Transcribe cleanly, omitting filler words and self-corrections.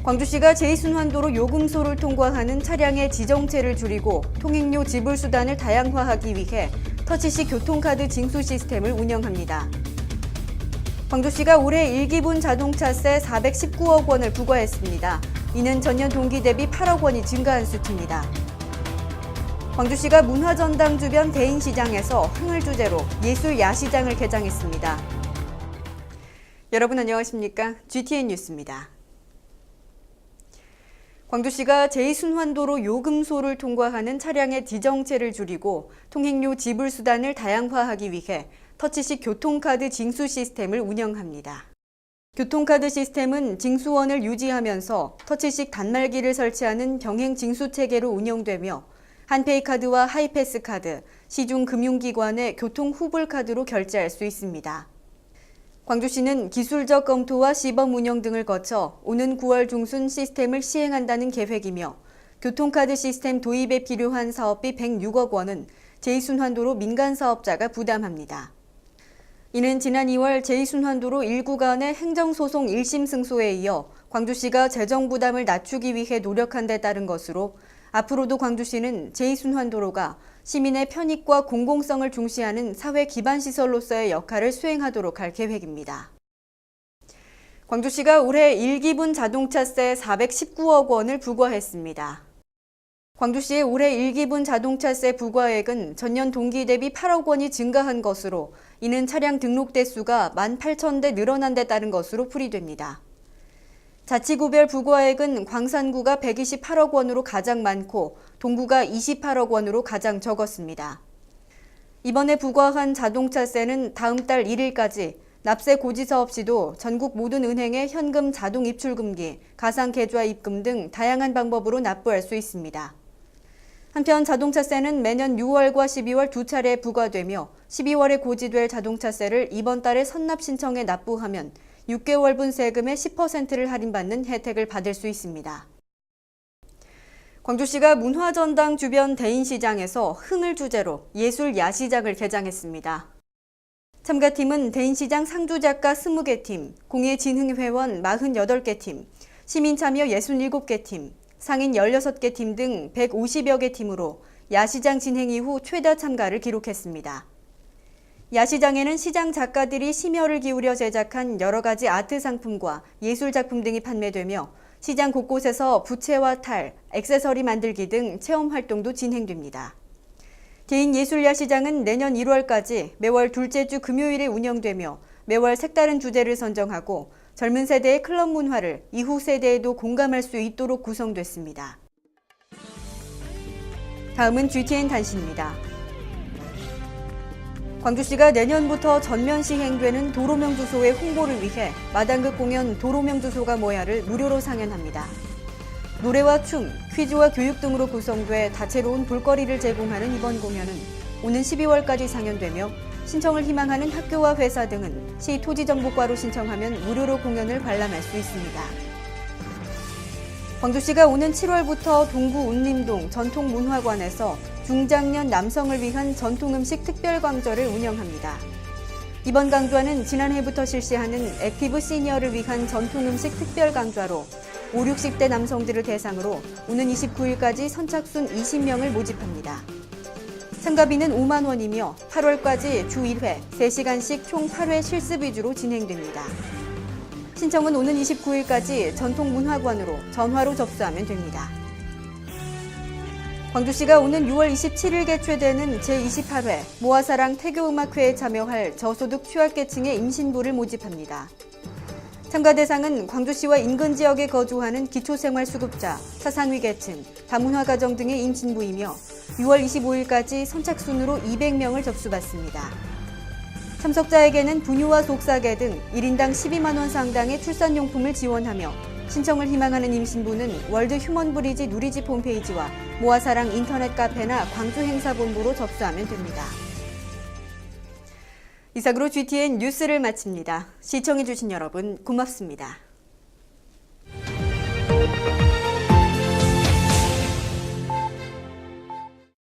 광주시가 제2순환도로 요금소를 통과하는 차량의 지정체를 줄이고 통행료 지불 수단을 다양화하기 위해 터치식 교통카드 징수 시스템을 운영합니다. 광주시가 올해 1기분 자동차세 419억 원을 부과했습니다. 이는 전년 동기 대비 8억 원이 증가한 수치입니다. 광주시가 문화전당 주변 대인시장에서 흥을 주제로 예술 야시장을 개장했습니다. 여러분 안녕하십니까? GTN 뉴스입니다. 광주시가 제2순환도로 요금소를 통과하는 차량의 지정체를 줄이고 통행료 지불 수단을 다양화하기 위해 터치식 교통카드 징수 시스템을 운영합니다. 교통카드 시스템은 징수원을 유지하면서 터치식 단말기를 설치하는 병행 징수 체계로 운영되며 한페이카드와 하이패스카드, 시중 금융기관의 교통 후불카드로 결제할 수 있습니다. 광주시는 기술적 검토와 시범 운영 등을 거쳐 오는 9월 중순 시스템을 시행한다는 계획이며 교통카드 시스템 도입에 필요한 사업비 106억 원은 제2순환도로 민간 사업자가 부담합니다. 이는 지난 2월 제2순환도로 1구간의 행정소송 1심 승소에 이어 광주시가 재정 부담을 낮추기 위해 노력한 데 따른 것으로 앞으로도 광주시는 제2순환도로가 시민의 편익과 공공성을 중시하는 사회 기반 시설로서의 역할을 수행하도록 할 계획입니다. 광주시가 올해 1기분 자동차세 419억 원을 부과했습니다. 광주시의 올해 1기분 자동차세 부과액은 전년 동기 대비 8억 원이 증가한 것으로 이는 차량 등록 대수가 18,000대 늘어난 데 따른 것으로 풀이됩니다. 자치구별 부과액은 광산구가 128억 원으로 가장 많고 동구가 28억 원으로 가장 적었습니다. 이번에 부과한 자동차세는 다음 달 1일까지 납세 고지서 없이도 전국 모든 은행의 현금 자동 입출금기, 가상 계좌 입금 등 다양한 방법으로 납부할 수 있습니다. 한편 자동차세는 매년 6월과 12월 두 차례 부과되며 12월에 고지될 자동차세를 이번 달에 선납 신청에 납부하면 6개월분 세금의 10%를 할인받는 혜택을 받을 수 있습니다. 광주시가 문화전당 주변 대인시장에서 흥을 주제로 예술 야시장을 개장했습니다. 참가팀은 대인시장 상주작가 20개 팀, 공예진흥회원 48개 팀, 시민참여 67개 팀, 상인 16개 팀 등 150여 개 팀으로 야시장 진행 이후 최다 참가를 기록했습니다. 야시장에는 시장 작가들이 심혈을 기울여 제작한 여러 가지 아트 상품과 예술 작품 등이 판매되며 시장 곳곳에서 부채와 탈, 액세서리 만들기 등 체험 활동도 진행됩니다. 개인 예술 야시장은 내년 1월까지 매월 둘째 주 금요일에 운영되며 매월 색다른 주제를 선정하고 젊은 세대의 클럽 문화를 이후 세대에도 공감할 수 있도록 구성됐습니다. 다음은 GTN 단신입니다. 광주시가 내년부터 전면 시행되는 도로명 주소의 홍보를 위해 마당극 공연 도로명 주소가 뭐야를 무료로 상연합니다. 노래와 춤, 퀴즈와 교육 등으로 구성돼 다채로운 볼거리를 제공하는 이번 공연은 오는 12월까지 상연되며 신청을 희망하는 학교와 회사 등은 시 토지정보과로 신청하면 무료로 공연을 관람할 수 있습니다. 광주시가 오는 7월부터 동구 운림동 전통문화관에서 중장년 남성을 위한 전통음식 특별강좌를 운영합니다. 이번 강좌는 지난해부터 실시하는 액티브 시니어를 위한 전통음식 특별강좌로 5, 60대 남성들을 대상으로 오는 29일까지 선착순 20명을 모집합니다. 참가비는 5만 원이며 8월까지 주 1회, 3시간씩 총 8회 실습 위주로 진행됩니다. 신청은 오는 29일까지 전통문화관으로 전화로 접수하면 됩니다. 광주시가 오는 6월 27일 개최되는 제28회 모아사랑 태교음악회에 참여할 저소득 취약계층의 임신부를 모집합니다. 참가 대상은 광주시와 인근 지역에 거주하는 기초생활수급자, 사상위계층, 다문화가정 등의 임신부이며 6월 25일까지 선착순으로 200명을 접수받습니다. 참석자에게는 분유와 속삭이 등 1인당 12만 원 상당의 출산용품을 지원하며 신청을 희망하는 임신부는 월드 휴먼브리지 누리집 홈페이지와 모아사랑 인터넷 카페나 광주행사본부로 접수하면 됩니다. 이상으로 GTN 뉴스를 마칩니다. 시청해주신 여러분 고맙습니다.